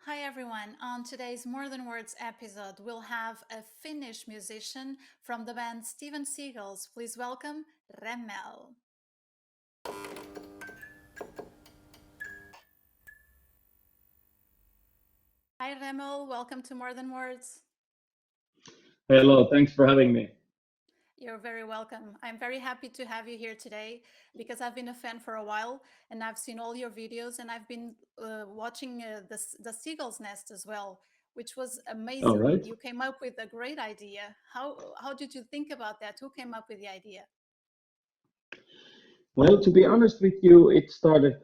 Hi everyone. On today's More Than Words episode, we'll have a Finnish musician from the band Steven Seagulls. Please welcome Remmel. Hi Remmel, welcome to More Than Words. Hello, thanks for having me. You're very welcome. I'm very happy to have you here today because I've been a fan for a while and I've seen all your videos and I've been watching the Seagulls Nest as well, which was All amazing. right. You came up with a great idea. How did you think about that? Who came up with the idea? Well, to be honest with you, it started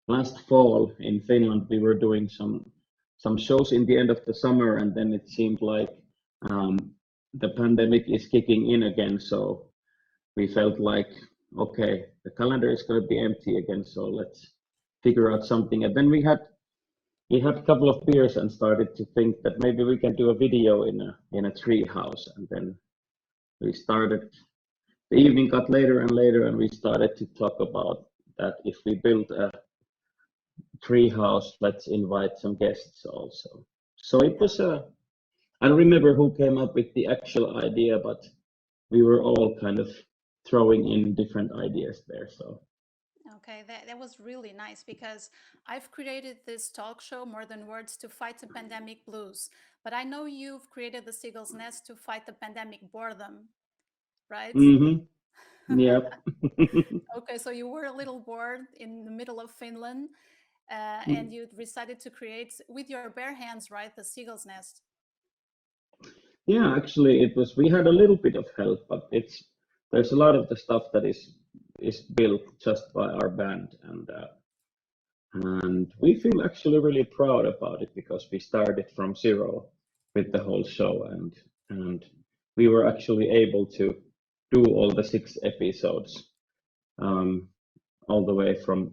last fall in Finland. We were doing some shows in the end of the summer, and then it seemed like um, the pandemic is kicking in again. So we felt like, okay, the calendar is going to be empty again. So let's figure out something. And then we had a couple of beers and started to think that maybe we can do a video in a tree house. And then we started the evening got later and later, and we started to talk about that if we build a tree house, let's invite some guests also. So it was I don't remember who came up with the actual idea, but we were all kind of throwing in different ideas there. So Okay, that was really nice because I've created this talk show, More Than Words, to fight the pandemic blues. But I know you've created the Seagull's Nest to fight the pandemic boredom, right? mm-hmm. Yeah. Okay, so you were a little bored in the middle of Finland and you decided to create with your bare hands, right, the Seagull's Nest. Yeah, actually it was we had a little bit of help, but it's there's a lot of the stuff that is built just by our band, and we feel actually really proud about it because we started from zero with the whole show, and we were actually able to do all the 6 episodes um, all the way from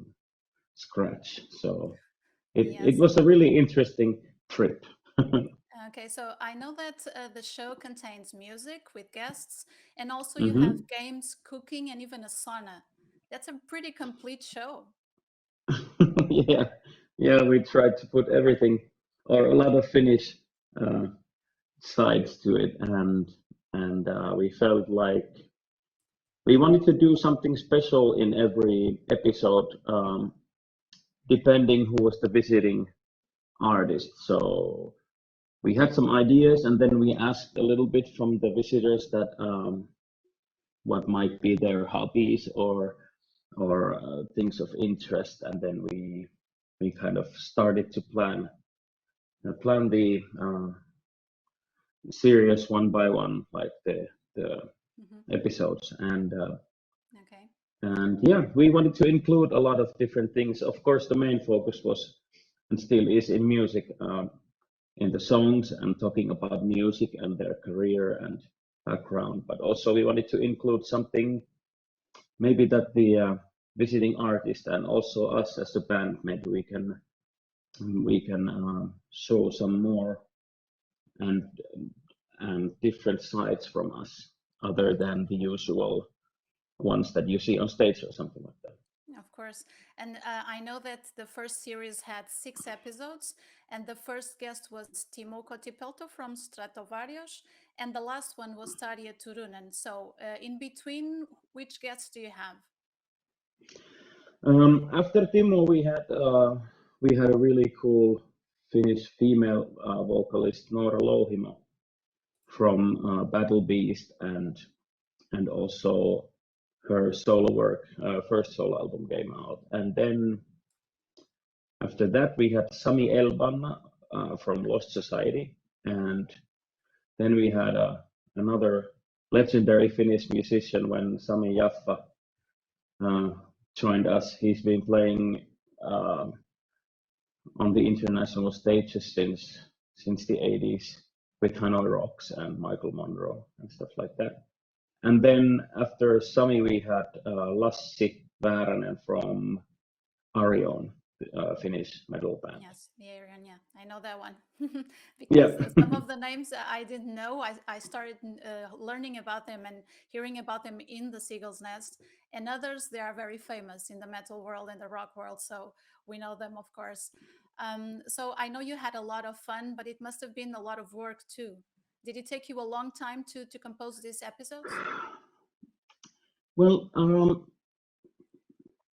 scratch. So it Yes. was a really interesting trip. Okay, so I know that the show contains music with guests, and also you have Hmm. games, cooking, and even a sauna. That's a pretty complete show. Yeah, yeah, we tried to put everything or a lot of Finnish uh, sides to it, and we felt like we wanted to do something special in every episode, depending who was the visiting artist. So we had some ideas, and then we asked a little bit from the visitors that what might be their hobbies or things of interest, and then we kind of started to plan the series one by one, like the Hmm. episodes, Okay. and yeah, we wanted to include a lot of different things. Of course, the main focus was and still is in music, in the songs and talking about music and their career and background. But also, we wanted to include something maybe that the visiting artist and also us as a band, maybe we can show some more and and different sides from us other than the usual ones that you see on stage or something like that. Of course. And I know that the first series had 6 episodes, and the first guest was Timo Kotipelto from Stratovarius, and the last one was Tarja Turunen. So, in between, which guests do you have? After Timo, we had a really cool Finnish female vocalist Noora Louhimo from Battle Beast and also her solo work. First solo album came out, and then after that we had Sami Elbanna from Lost Society, and then we had another legendary Finnish musician when Sami Jaffa uh, joined us. He's been playing um on the international stages since the 80s with Hanoi Rocks and Michael Monroe and stuff like that. And then after Sami, we had Lassi Väärinen from Arion, Finnish metal band. Yes, the Aryan, yeah, I know that one Yeah. because some of the names I didn't know. I started learning about them and hearing about them in the Seagull's Nest, and others they are very famous in the metal world and the rock world, so we know them, of course. So I know you had a lot of fun, but it must have been a lot of work too. Did it take you a long time to compose these episodes? Well,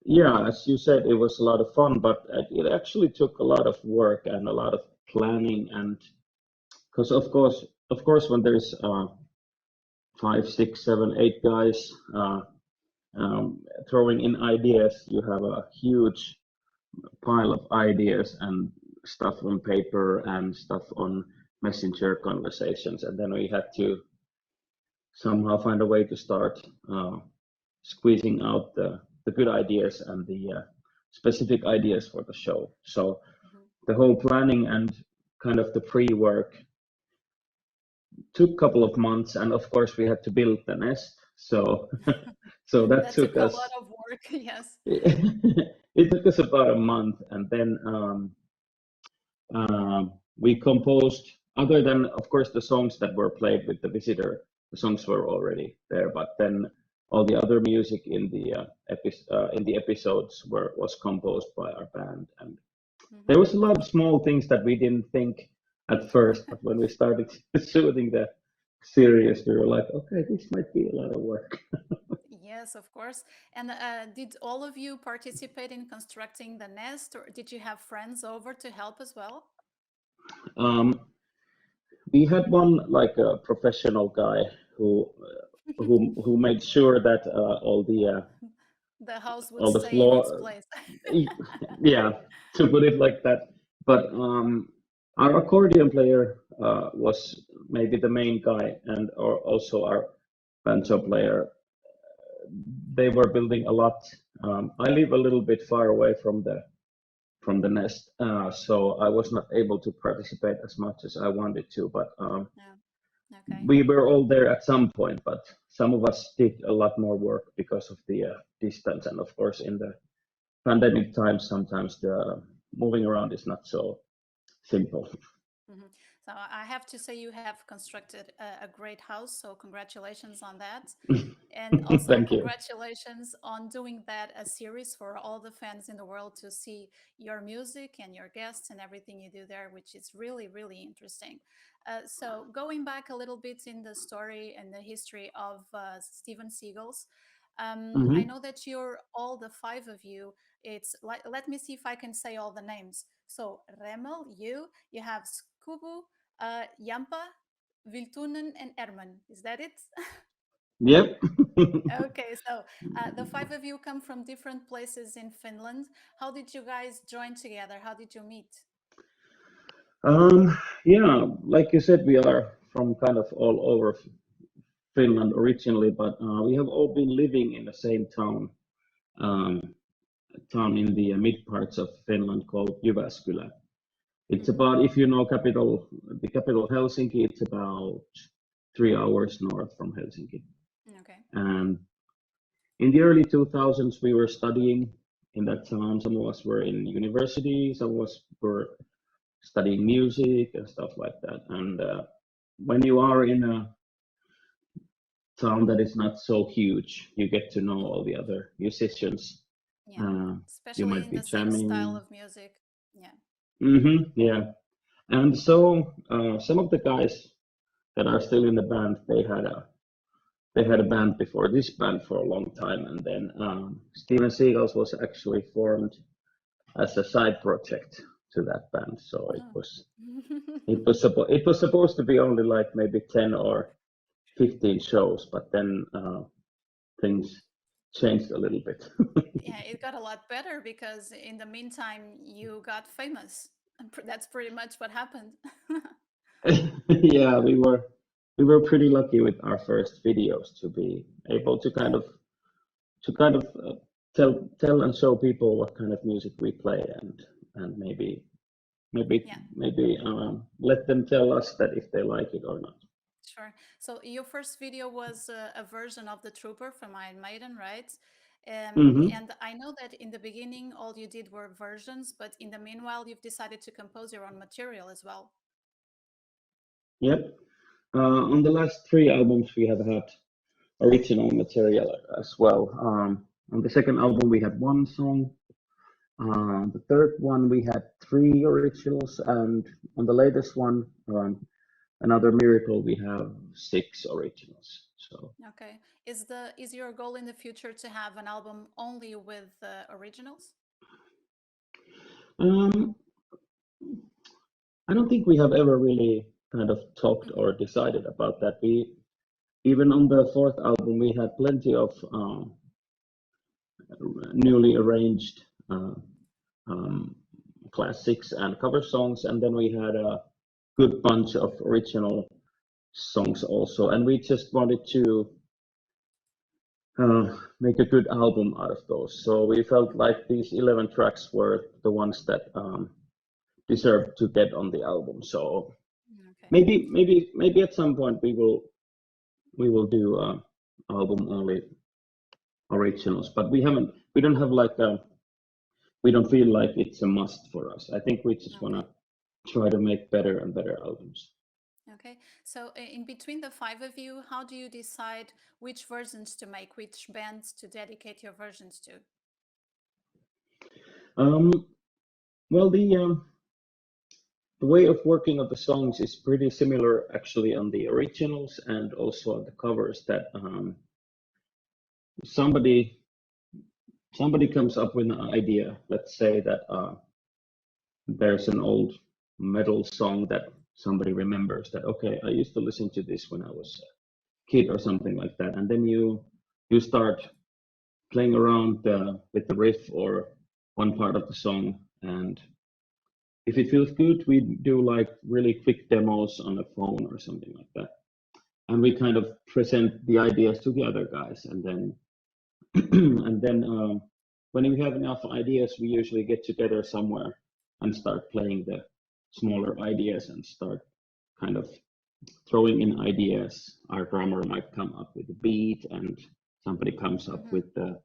yeah, as you said, it was a lot of fun, but it actually took a lot of work and a lot of planning, and because of course, when there's five, six, seven, eight guys throwing in ideas, you have a huge pile of ideas and stuff on paper and stuff on messenger conversations, and then we had to somehow find a way to start squeezing out the good ideas and the specific ideas for the show. So Mhm. the whole planning and kind of the pre-work took a couple of months, and of course we had to build the nest. So so that That took took a us lot of work. Yes. it took us about a month, and then we composed, other than of course the songs that were played with the visitor, the songs were already there, but then all the other music in the episodes was composed by our band, and there Hmm. was a lot of small things that we didn't think at first, but when we started shooting the series, we were like, okay, this might be a lot of work. Yes, of course. And did all of you participate in constructing the nest, or did you have friends over to help as well? Um, we had one like a professional guy who who made sure that The house would all the stay in its floor, place. yeah, to put it like that. But our accordion player was maybe the main guy, and or also our banjo player. They were building a lot. I live a little bit far away from the nest, so I was not able to participate as much as I wanted to. But Yeah. Okay. we were all there at some point. But some of us did a lot more work because of the distance, and of course, in the pandemic times, sometimes the moving around is not so simple. Mhm. So I have to say you have constructed a great house. So congratulations on that. And also Thank you. congratulations on doing that a series for all the fans in the world to see your music and your guests and everything you do there, which is really, really interesting. So going back a little bit in the story and the history of Steven Seagulls, I Hmm. know that you're all the five of you. It's like, let me see if I can say all the names. So Remmel, you have Skubu, Jampa, Viltunen, and Erman. Is that it? Yep. Okay, so the five of you come from different places in Finland. How did you guys join together? How did you meet? Yeah, like you said, we are from kind of all over Finland originally, but we have all been living in the same um, town in the mid parts of Finland called Jyväskylä. It's Hmm. about, if you know the capital Helsinki, it's about 3 hours north from Helsinki. Okay. And in the early 2000s, we were studying in that town. Some of us were in university, some of us were studying music and stuff like that. And when you are in a town that is not so huge, you get to know all the other musicians. Yeah, Uh, you especially might in be the same style jamming. of music. Yeah. Yeah. And so some of the guys that are still in the band, they had a band before this band for a long time, and then Steven Seagulls was actually formed as a side project to that band. So it Oh. was it was supposed to be only like maybe 10 or 15 shows, but then things changed a little bit. Yeah, it got a lot better because in the meantime you got famous. And that's pretty much what happened. Yeah, we were pretty lucky with our first videos to be able to Yeah. kind of tell and show people what kind of music we play, and maybe Yeah. maybe let them tell us that if they like it or not. Sure. So your first video was a version of the Trooper from Iron Maiden, right? Hmm. And I know that in the beginning, all you did were versions, but in the meanwhile, you've decided to compose your own material as well. Yep. On the last three albums, we have had original material as well. On the second album, we had one song, The third one we had 3 originals, and on the latest one, Another Miracle, we have 6 originals. So Okay. Is your goal in the future to have an album only with originals? um, I don't think we have ever really kind of talked or decided about that. We even on the 4th album we had plenty of newly arranged um, classics and cover songs, and then we had a good bunch of original songs also, and we just wanted to make a good album out of those. So we felt like these 11 tracks were the ones that deserved to get on the album. So Okay. maybe at some point we will do album only originals, but we don't have like we don't feel like it's a must for us. I think we just want to try to make better and better albums. Okay. So in between the 5 of you, how do you decide which versions to make, which bands to dedicate your versions to? Well, the way of working of the songs is pretty similar actually on the originals and also on the covers. That somebody comes up with an idea. Let's say that there's an old metal song that somebody remembers that, okay, I used to listen to this when I was a kid or something like that, and then you start playing around with the riff or one part of the song, and if it feels good, we do like really quick demos on the phone or something like that, and we kind of present the ideas to the other guys, and then and then when we have enough ideas, we usually get together somewhere and start playing the smaller ideas and start kind of throwing in ideas. Our drummer might come up with a beat, and somebody comes up with the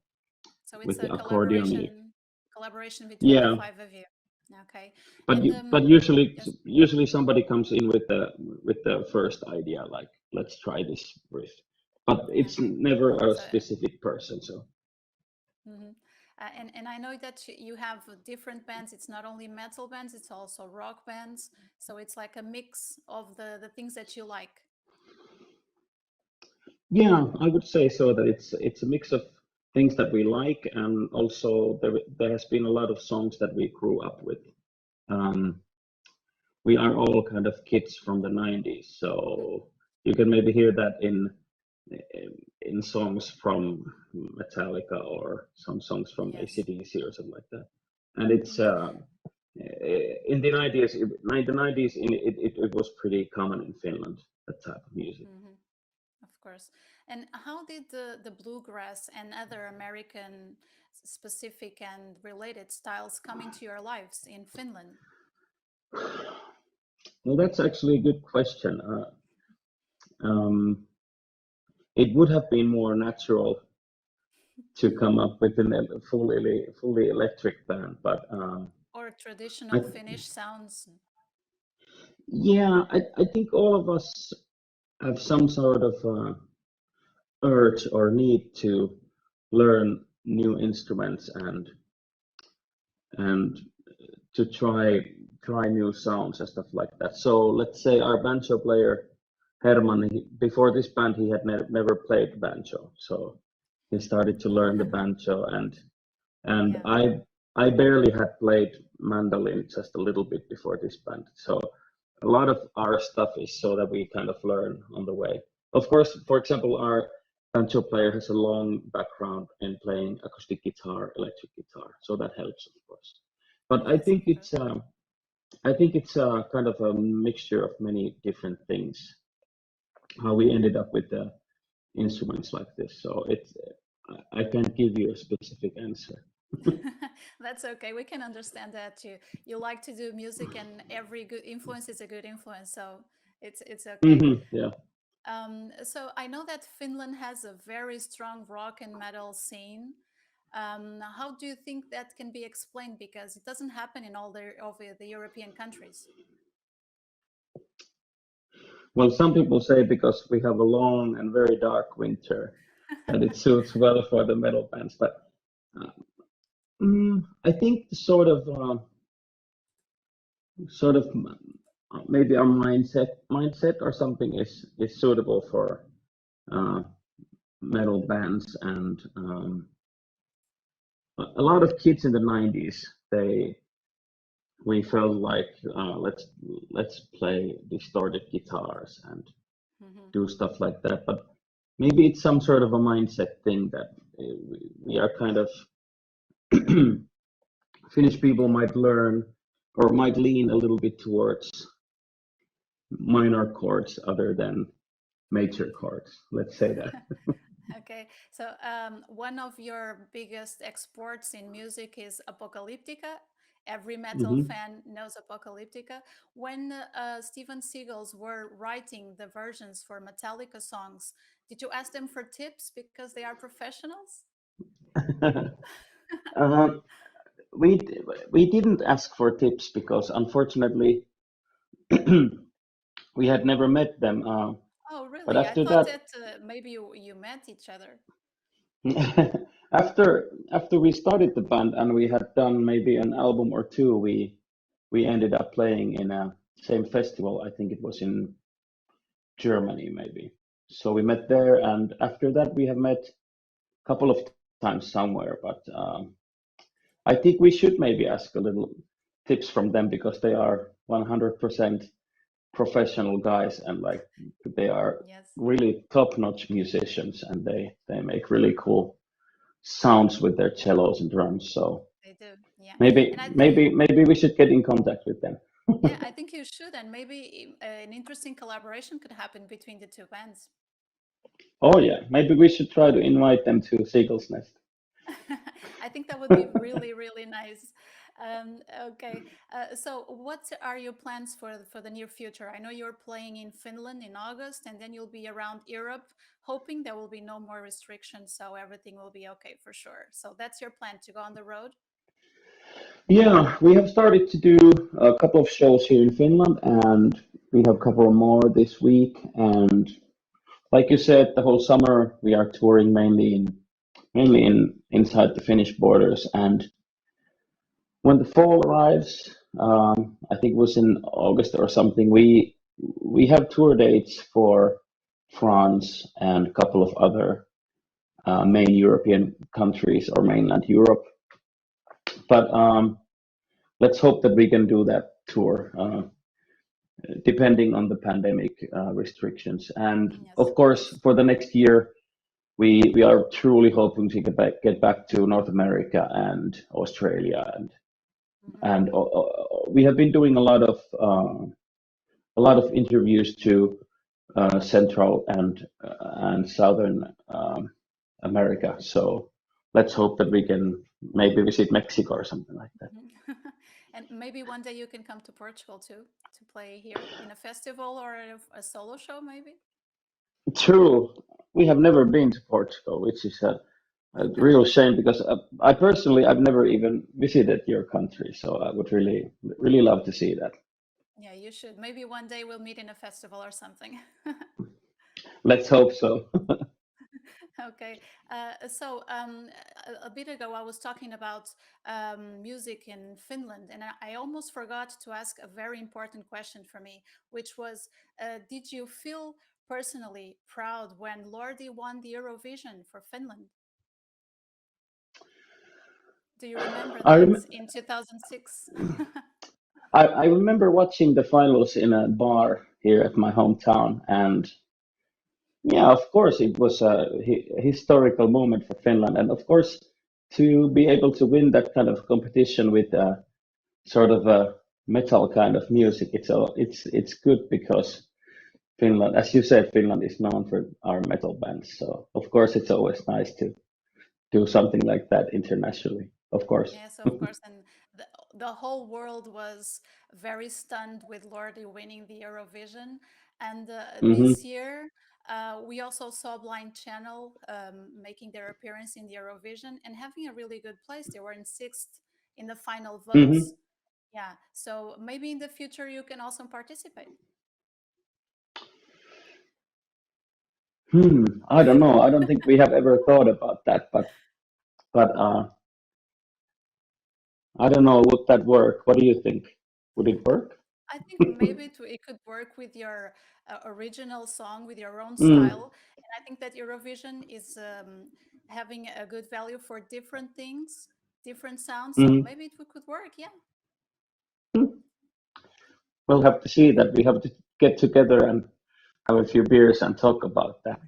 So it's a accordion. collaboration between the Yeah, 5 of you. Okay. but usually somebody comes in with the first idea, like let's try this riff. But it's never a specific person. So. And I know that you have different bands. It's not only metal bands, it's also rock bands. So it's like a mix of the things that you like. Yeah, I would say so, that it's a mix of things that we like, and also there has been a lot of songs that we grew up with. We are all kind of kids from the 90s, so you can maybe hear that in songs from Metallica or some songs from AC/DC or something like that. And it's in the 90s, it was pretty common in Finland, that type of music. Of course. And how did the bluegrass and other American specific and related styles come into your lives in Finland? Well, that's actually a good question. It would have been more natural to come up with a fully electric band, but or traditional Finnish sounds. Yeah, I think all of us have some sort of urge or need to learn new instruments and to try new sounds and stuff like that. So let's say our banjo player Herman, before this band he had never played banjo, so he started to learn the banjo, and I barely had played mandolin, just a little bit before this band. So a lot of our stuff is so that we kind of learn on the way. Of course, for example, our banjo player has a long background in playing acoustic guitar, electric guitar, so that helps, of course. But I think it's kind of a mixture of many different things, how we ended up with the instruments like this. So I can't give you a specific answer. That's okay. We can understand that too. You like to do music, and every good influence is a good influence. So it's okay. Yeah. So I know that Finland has a very strong rock and metal scene. How do you think that can be explained? Because it doesn't happen in all of the European countries. Well, some people say because we have a long and very dark winter, that it suits well for the metal bands. But I think sort of maybe our mindset or something is suitable for uh, metal bands, and a lot of kids in the 90s, we felt like let's play distorted guitars and Hmm. do stuff like that. But maybe it's some sort of a mindset thing that we are kind of Finnish people might learn or might lean a little bit towards minor chords other than major chords. Let's say that. Okay, so one of your biggest exports in music is Apocalyptica. Every metal Hmm. fan knows Apocalyptica. When Steven Seagulls were writing the versions for Metallica songs, did you ask them for tips because they are professionals? uh, we we didn't ask for tips because unfortunately we had never met them. Oh, But really? I after thought that, that maybe you met each other. after we started the band and we had done maybe an album or two, we ended up playing in a same festival. I think it was in Germany, maybe. So we met there, and after that we have met a couple of times somewhere. But I think we should maybe ask a little tips from them because they are 100% professional guys, and like they are Yes, really top-notch musicians, and they make really cool sounds with their cellos and drums. So they do. Yeah, and maybe I think maybe we should get in contact with them. yeah, I think you should, and maybe an interesting collaboration could happen between the two bands. Oh yeah, maybe we should try to invite them to Seagulls Nest. I think that would be really, really nice. Okay, so what are your plans for the near future? I know you're playing in Finland in August, and then you'll be around Europe, hoping there will be no more restrictions, so everything will be okay for sure. So that's your plan to go on the road? Yeah, we have started to do a couple of shows here in Finland, and we have a couple more this week. And like you said, the whole summer we are touring mainly in inside the Finnish borders. And when the fall arrives, I think it was in August or something, we have tour dates for France and a couple of other main European countries or mainland Europe. But let's hope that we can do that tour, depending on the pandemic restrictions. And Yes, of of course, course. for the next year, we are truly hoping to get back to North America and Australia, Hmm. and we have been doing a lot of interviews to Central and Southern America. So let's hope that we can maybe visit Mexico or something like that. Hmm. And maybe one day you can come to Portugal too, to play here in a festival or a solo show, maybe. True, we have never been to Portugal, which is a real shame because I personally I've never even visited your country, so I would really love to see that. Yeah, you should. Maybe one day we'll meet in a festival or something. Let's hope so. Okay. A bit ago, I was talking about music in Finland, and I almost forgot to ask a very important question for me, which was did you feel personally proud when Lordi won the Eurovision for Finland? Do you remember I that rem in 2006? I remember watching the finals in a bar here at my hometown, and yeah, of course, it was a historical moment for Finland, and of course, to be able to win that kind of competition with sort of a metal kind of music, it's good because Finland, as you said, Finland is known for our metal bands. So of course, it's always nice to do something like that internationally. Of course. Yes, of course. And the whole world was very stunned with Lordi winning the Eurovision. And Hmm. this year, we also saw Blind Channel making their appearance in the Eurovision and having a really good place. They were in sixth in the final votes. Hmm. Yeah. So maybe in the future, you can also participate. I don't know. I don't think we have ever thought about that, but I don't know, would that work? What do you think? Would it work? I think maybe it could work with your original song, with your own Mm, style. And I think that Eurovision is having a good value for different things, different sounds. So mm, maybe it could work. Yeah. mm. We'll have to see that. We have to get together and have a few beers and talk about that.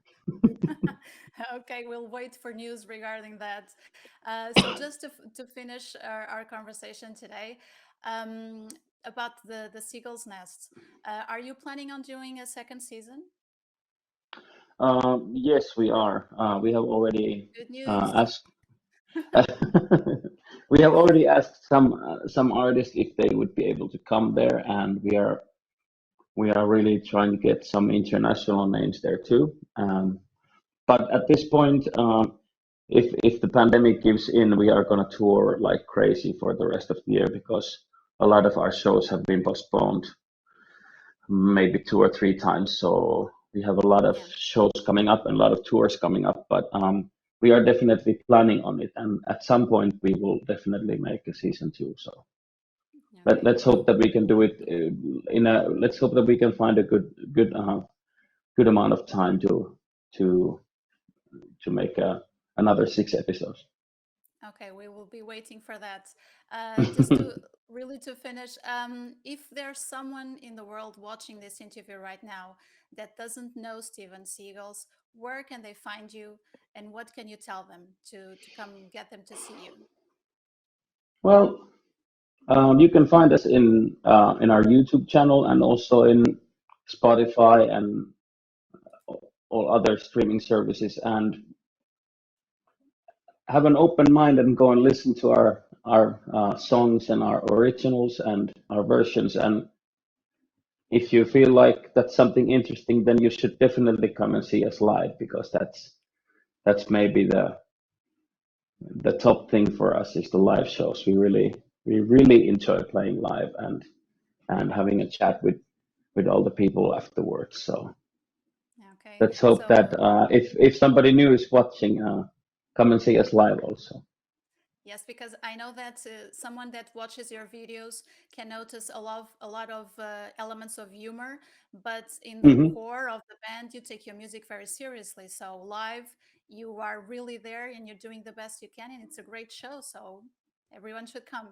Okay, we'll wait for news regarding that. So just to finish our conversation today um, about the Seagulls Nest, are you planning on doing a second season? Yes, we are. We have already Good news. asked. We have already asked some artists if they would be able to come there, and we are really trying to get some international names there too. But at this point, if the pandemic gives in, we are gonna tour like crazy for the rest of the year because a lot of our shows have been postponed maybe 2 or 3 times. So we have a lot of Yeah. shows coming up and a lot of tours coming up, but we are definitely planning on it. And at some point, we will definitely make a season 2. So Okay. let's hope that we can do it let's hope that we can find a good amount of time to make another 6 episodes. Okay, we will be waiting for that. Just to really to finish, if there's someone in the world watching this interview right now that doesn't know Steven Seagulls, where can they find you, and what can you tell them to come get them to see you? Well, you can find us in our YouTube channel and also in Spotify and all other streaming services. And have an open mind and go and listen to our songs and our originals and our versions. And if you feel like that's something interesting, then you should definitely come and see us live because that's maybe the top thing for us is the live shows. We really enjoy playing live and having a chat with all the people afterwards. So Okay, let's hope so that if somebody new is watching, come and see us live also. yes, because I know that someone that watches your videos can notice a lot of elements of humor, but in the Hmm. core of the band, you take your music very seriously. So live, you are really there and you're doing the best you can, and it's a great show. So everyone should come.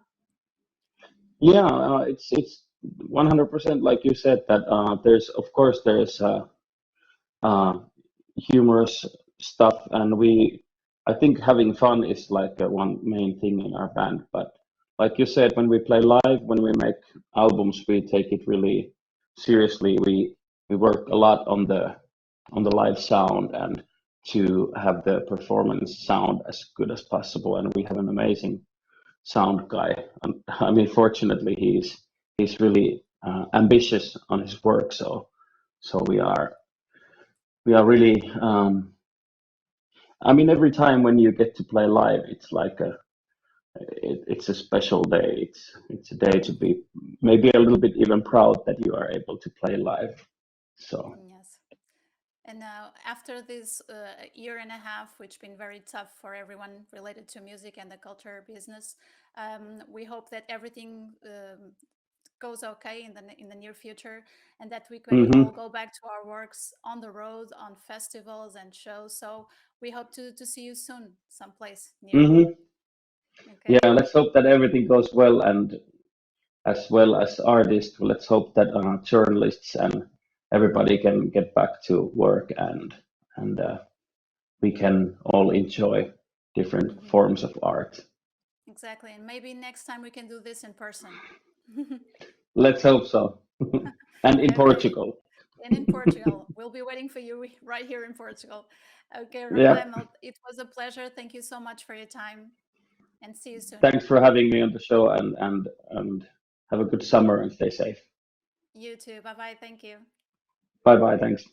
Yeah, it's 100% like you said that there's of course there's uh, humorous stuff, and I think having fun is like one main thing in our band. But like you said, when we play live, when we make albums, we take it really seriously. We work a lot on the live sound and to have the performance sound as good as possible. And we have an amazing sound guy. I mean, fortunately, he's really ambitious on his work. So we are really. I mean, every time when you get to play live, it's like it's a special day. It's a day to be maybe a little bit even proud that you are able to play live. So. Yes. And now, after this year and a half, which been very tough for everyone related to music and the culture business, we hope that everything goes okay in the near future, and that we can all Hmm. go back to our works on the road, on festivals and shows. So we hope to see you soon, someplace near. Hmm. Okay. Yeah, let's hope that everything goes well, and as well as artists, let's hope that journalists and everybody can get back to work and we can all enjoy different Hmm. forms of art. Exactly. And maybe next time we can do this in person. Let's hope so. And in Okay. Portugal. And in Portugal, we'll be waiting for you right here in Portugal. Okay, Yeah. Remmel, it was a pleasure. Thank you so much for your time, and see you soon. Thanks for having me on the show and have a good summer and stay safe. You too. Bye bye. Thank you. Bye bye. Thanks.